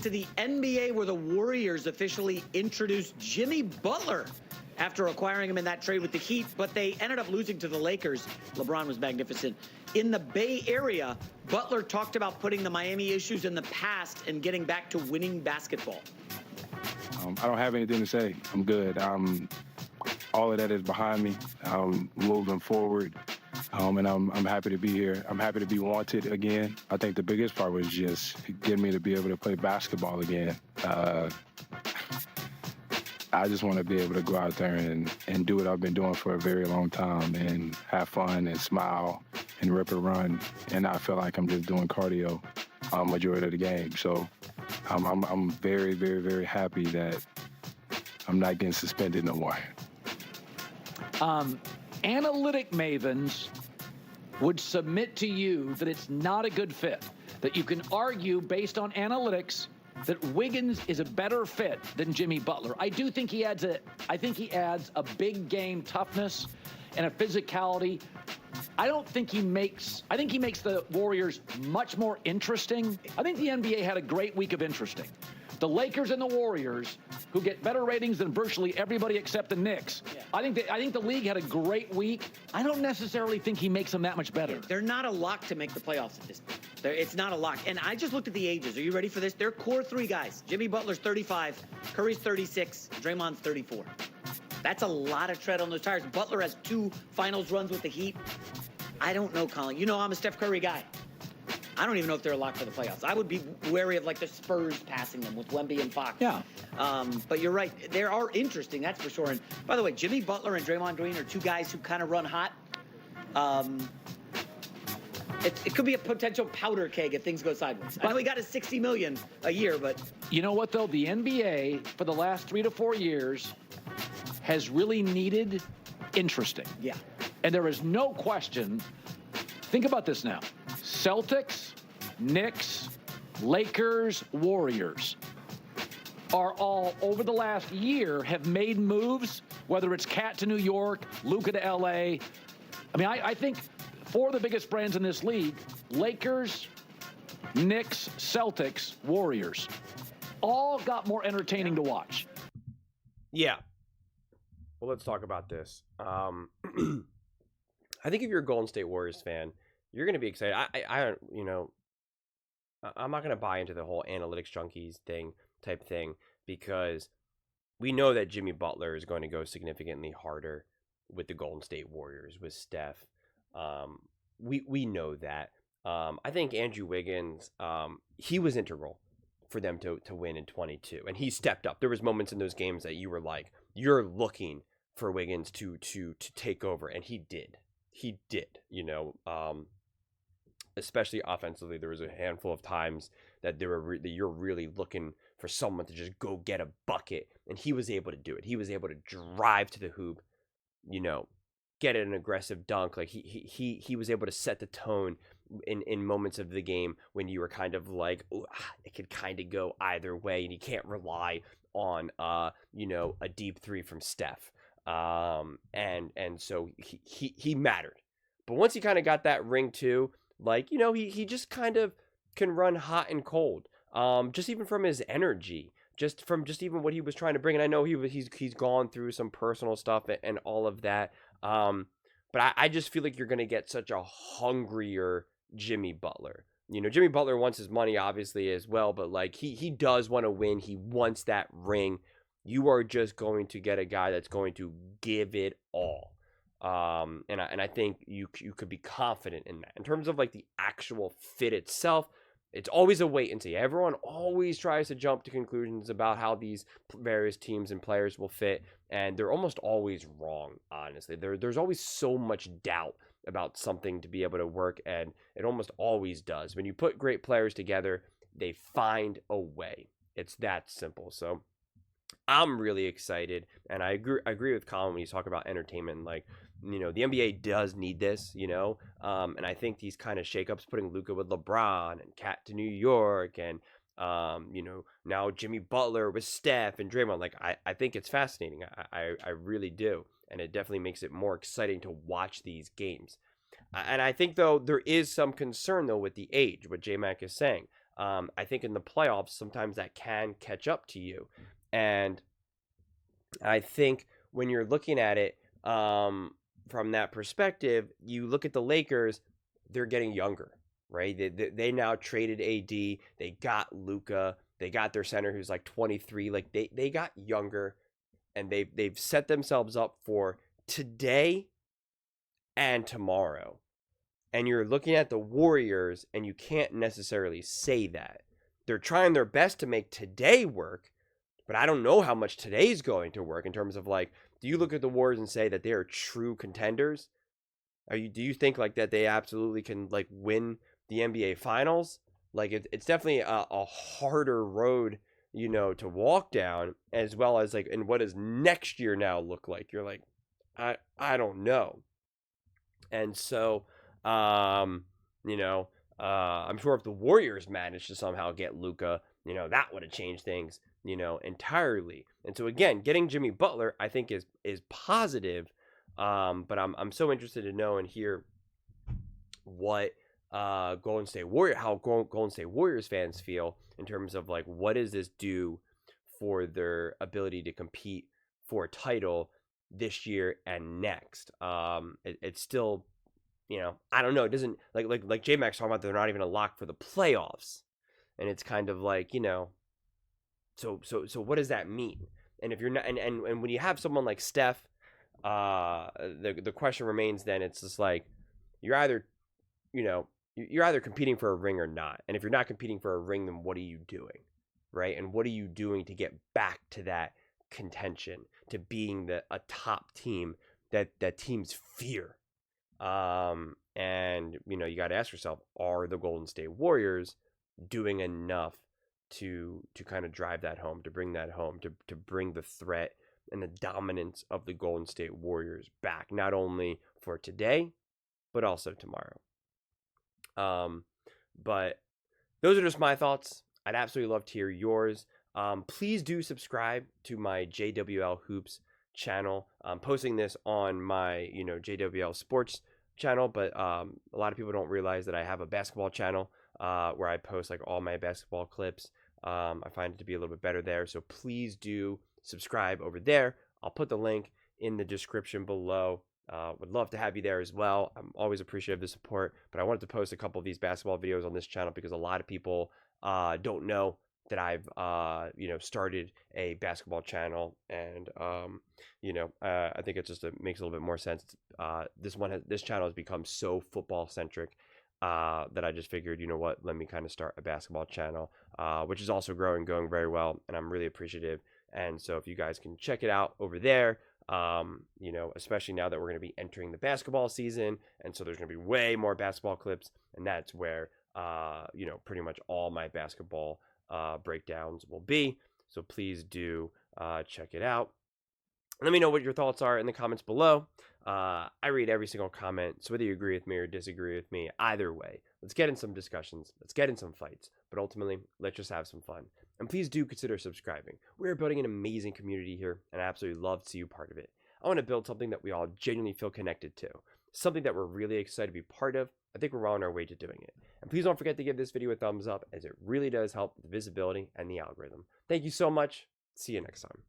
To the NBA, where the Warriors officially introduced Jimmy Butler after acquiring him in that trade with the Heat, but they ended up losing to the Lakers. LeBron was magnificent. In the Bay Area, Butler talked about putting the Miami issues in the past and getting back to winning basketball. I don't have anything to say. I'm good. All of that is behind me. I'm moving forward, and I'm happy to be here. I'm happy to be wanted again. I think the biggest part was just getting me to be able to play basketball again. I just want to be able to go out there and do what I've been doing for a very long time and have fun and smile and rip and run. And I feel like I'm just doing cardio majority of the game. So I'm very, very, very happy that I'm not getting suspended no more. Analytic mavens would submit to you that it's not a good fit, that you can argue based on analytics that Wiggins is a better fit than Jimmy Butler. I do think he adds I think he adds a big game toughness and a physicality. I think he makes the Warriors much more interesting. I think the NBA had a great week of interesting. The Lakers and the Warriors, who get better ratings than virtually everybody except the Knicks. Yeah. I think the league had a great week. I don't necessarily think he makes them that much better. They're not a lock to make the playoffs at this point. It's not a lock. And I just looked at the ages. Are you ready for this? They're core three guys. Jimmy Butler's 35, Curry's 36, Draymond's 34. That's a lot of tread on those tires. Butler has 2 finals runs with the Heat. I don't know, Colin. You know I'm a Steph Curry guy. I don't even know if they're a lock for the playoffs. I would be wary of, like, the Spurs passing them with Wemby and Fox. Yeah. But you're right. They are interesting, that's for sure. And, by the way, Jimmy Butler and Draymond Green are 2 guys who kind of run hot. It could be a potential powder keg if things go sideways. I know he got his $60 million a year, but... You know what, though? The NBA, for the last 3 to 4 years, has really needed interesting. Yeah. And there is no question. Think about this now. Celtics, Knicks, Lakers, Warriors are all, over the last year, have made moves, whether it's Cat to New York, Luka to L.A. I mean, I think 4 of the biggest brands in this league, Lakers, Knicks, Celtics, Warriors, all got more entertaining to watch. Yeah. Well, let's talk about this. I think if you're a Golden State Warriors fan, you're going to be excited. I'm not going to buy into the whole analytics junkies type thing, because we know that Jimmy Butler is going to go significantly harder with the Golden State Warriors, with Steph. We know that. I think Andrew Wiggins, he was integral for them to win in 22, and he stepped up. There was moments in those games that you were like, you're looking for Wiggins to take over, and he did. He did, especially offensively. There was a handful of times that that you're really looking for someone to just go get a bucket, and he was able to do it. He was able to drive to the hoop, get an aggressive dunk. Like he was able to set the tone in moments of the game when you were kind of like, it could kind of go either way, and you can't rely on a deep 3 from Steph. And so he mattered. But once he kind of got that ring too, like, he just kind of can run hot and cold. Just even from his energy, just even what he was trying to bring. And I know he's gone through some personal stuff and all of that. But I just feel like you're going to get such a hungrier Jimmy Butler. Jimmy Butler wants his money obviously as well, but like he does want to win. He wants that ring. You are just going to get a guy that's going to give it all. And I think you could be confident in that. In terms of like the actual fit itself, it's always a wait and see. Everyone always tries to jump to conclusions about how these various teams and players will fit, and they're almost always wrong, honestly. There's always so much doubt about something to be able to work, and it almost always does. When you put great players together, they find a way. It's that simple. So I'm really excited, and I agree with Colin when you talk about entertainment. Like, the NBA does need this, and I think these kind of shakeups, putting Luka with LeBron and Cat to New York, and now Jimmy Butler with Steph and Draymond, like I think it's fascinating. I really do, and it definitely makes it more exciting to watch these games. And I think though there is some concern though with the age, what J-Mac is saying. I think in the playoffs, sometimes that can catch up to you. And I think when you're looking at it from that perspective, you look at the Lakers, they're getting younger, right? They now traded AD. They got Luka. They got their center who's like 23. Like they got younger, and they've set themselves up for today and tomorrow. And you're looking at the Warriors, and you can't necessarily say that. They're trying their best to make today work, but I don't know how much today's going to work in terms of like, do you look at the Warriors and say that they are true contenders? Do you think like that they absolutely can like win the NBA Finals? Like it's definitely a harder road, to walk down, as well as like, and what does next year now look like? You're like, I don't know. And so, I'm sure if the Warriors managed to somehow get Luka, that would have changed things, entirely. And so again, getting Jimmy Butler, I think is positive. But I'm so interested to know and hear what Golden State Warriors fans feel in terms of like, what does this do for their ability to compete for a title this year and next? It's still, I don't know. It doesn't like J Max talking about they're not even a lock for the playoffs, and it's kind of like, so what does that mean? And if you're not, and when you have someone like Steph, the question remains. Then it's just like you're either competing for a ring or not. And if you're not competing for a ring, then what are you doing, right? And what are you doing to get back to that contention, to being a top team that teams fear? And you got to ask yourself, are the Golden State Warriors doing enough to kind of drive that home, to bring that home, to bring the threat and the dominance of the Golden State Warriors back, not only for today, but also tomorrow. But those are just my thoughts. I'd absolutely love to hear yours. Please do subscribe to my JWL Hoops channel. I'm posting this on my, JWL Sports channel, but a lot of people don't realize that I have a basketball channel where I post like all my basketball clips. I find it to be a little bit better there. So please do subscribe over there. I'll put the link in the description below. Would love to have you there as well. I'm always appreciative of the support, but I wanted to post a couple of these basketball videos on this channel because a lot of people don't know that I've started a basketball channel, and I think it just makes a little bit more sense. This channel has become so football centric that I just figured, let me kind of start a basketball channel, which is also going very well, and I'm really appreciative. And so if you guys can check it out over there, especially now that we're going to be entering the basketball season, and so there's going to be way more basketball clips, and that's where pretty much all my basketball breakdowns will be. So please do check it out. Let me know what your thoughts are in the comments below. I read every single comment, so whether you agree with me or disagree with me, either way, let's get in some discussions, let's get in some fights, but ultimately, let's just have some fun. And please do consider subscribing. We're building an amazing community here, and I absolutely love to see you part of it. I want to build something that we all genuinely feel connected to, something that we're really excited to be part of. I think we're on our way to doing it. And please don't forget to give this video a thumbs up, as it really does help the visibility and the algorithm. Thank you so much. See you next time.